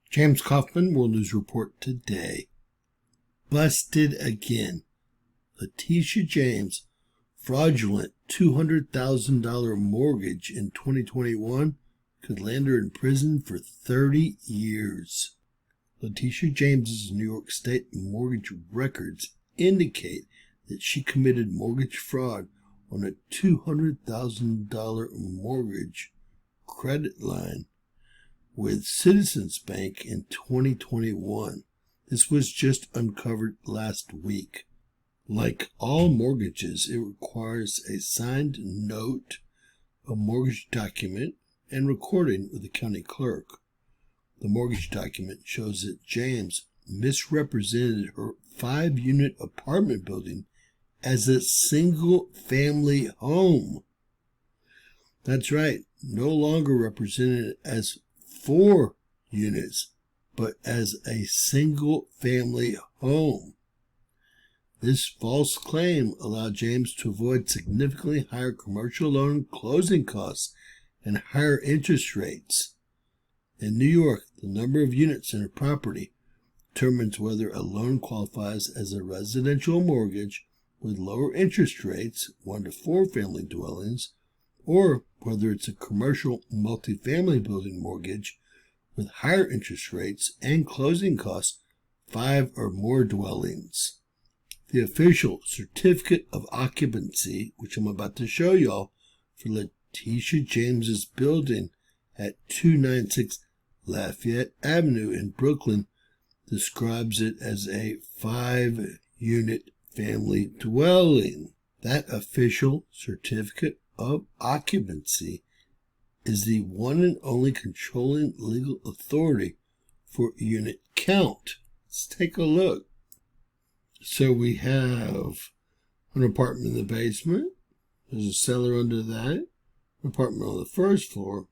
James Kaufman, World News Report today. Busted again. Letitia James, fraudulent $200,000 mortgage in 2021 could land her in prison for 30 years. Letitia James's New York State mortgage records indicate that she committed mortgage fraud on a $200,000 mortgage credit line with Citizens Bank in 2021. This was just uncovered last week. Like all mortgages, it requires a signed note, a mortgage document, and recording with the county clerk. The mortgage document shows that James misrepresented her 5-unit apartment building as a single-family home. That's right, no longer represented as 4 units, but as a single-family home. This false claim allowed James to avoid significantly higher commercial loan closing costs and higher interest rates. In New York, the number of units in a property determines whether a loan qualifies as a residential mortgage with lower interest rates, 1 to 4 family dwellings, or whether it's a commercial multifamily building mortgage with higher interest rates and closing costs, 5 or more dwellings. The official certificate of occupancy, which I'm about to show y'all, for Letitia James's building at 296 Lafayette Avenue in Brooklyn, describes it as a 5-unit family dwelling. That official certificate of occupancy is the one and only controlling legal authority for unit count. Let's take a look. So we have an apartment in the basement. There's a cellar under that, an apartment on the first floor,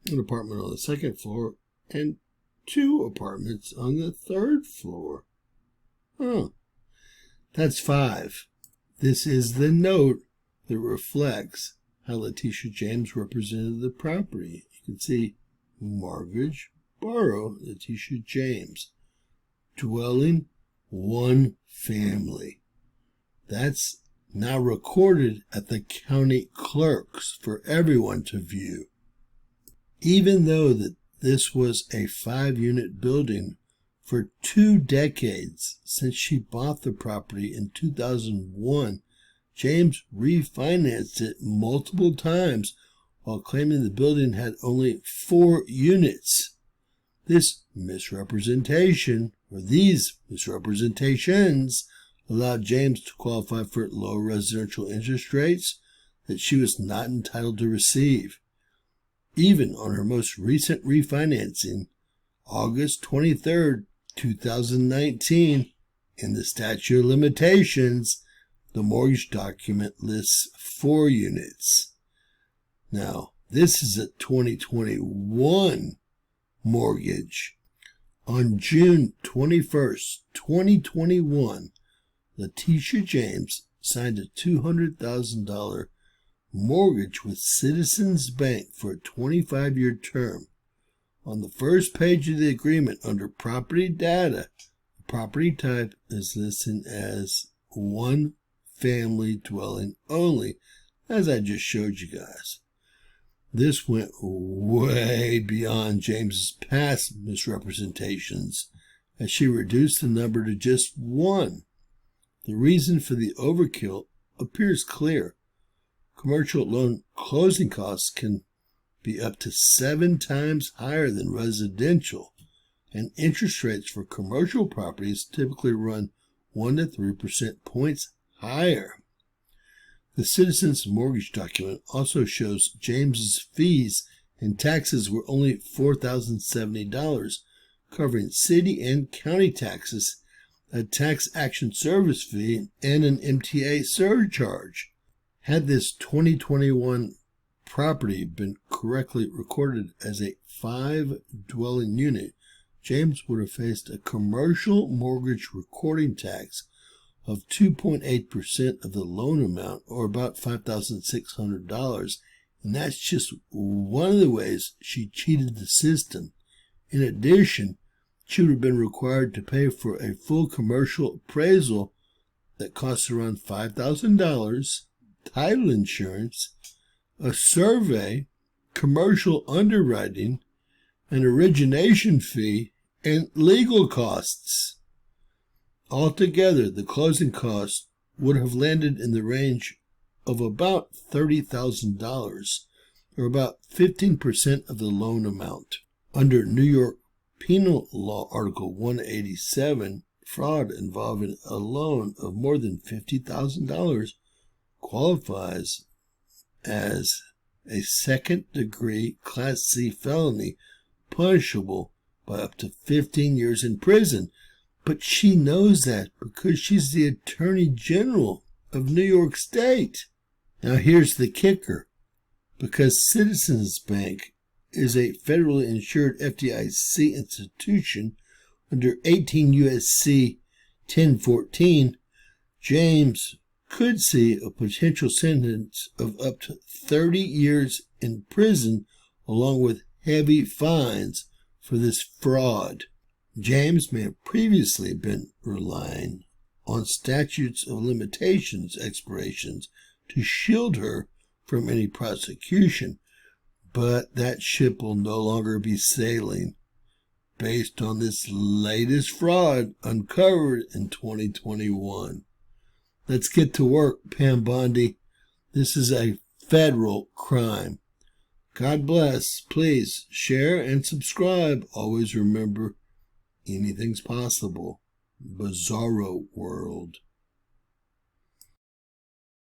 an apartment on the second floor, and 2 apartments on the 3rd floor. Oh, that's 5. This is the note that reflects how Letitia James represented the property. You can see mortgage, borrow, Letitia James. Dwelling, 1 family. That's now recorded at the county clerks for everyone to view. Even though that this was a 5-unit building for 2 decades since she bought the property in 2001, James refinanced it multiple times while claiming the building had only 4 units. This misrepresentation, or these misrepresentations, allowed James to qualify for low residential interest rates that she was not entitled to receive. Even on her most recent refinancing, August 23, 2019, in the statute of limitations, the mortgage document lists 4 units. Now, this is a 2021 mortgage. On June 21st, 2021, Letitia James signed a $200,000 mortgage with Citizens Bank for a 25-year term. On the first page of the agreement, under property data, the property type is listed as 1 family dwelling only, as I just showed you guys. This went way beyond James's past misrepresentations, as she reduced the number to just 1. The reason for the overkill appears clear. Commercial loan closing costs can be up to 7 times higher than residential, and interest rates for commercial properties typically run 1 to 3% points higher. The Citizens Mortgage document also shows James's fees and taxes were only $4,070, covering city and county taxes, a tax action service fee, and an MTA surcharge. Had this 2021 property been correctly recorded as a 5-dwelling unit, James would have faced a commercial mortgage recording tax of 2.8% of the loan amount, or about $5,600, and that's just one of the ways she cheated the system. In addition, she would have been required to pay for a full commercial appraisal that costs around $5,000, title insurance, a survey, commercial underwriting, an origination fee, and legal costs. Altogether, the closing costs would have landed in the range of about $30,000, or about 15% of the loan amount. Under New York Penal Law Article 187, fraud involving a loan of more than $50,000 qualifies as a second-degree Class C felony, punishable by up to 15 years in prison. But she knows that because she's the Attorney General of New York State. Now here's the kicker. Because Citizens Bank is a federally insured FDIC institution under 18 U.S.C. 1014, James could see a potential sentence of up to 30 years in prison along with heavy fines for this fraud. James may have previously been relying on statutes of limitations expirations to shield her from any prosecution, but that ship will no longer be sailing based on this latest fraud uncovered in 2021. Let's get to work, Pam Bondi. This is a federal crime. God bless. Please share and subscribe. Always remember, anything's possible. Bizarro world.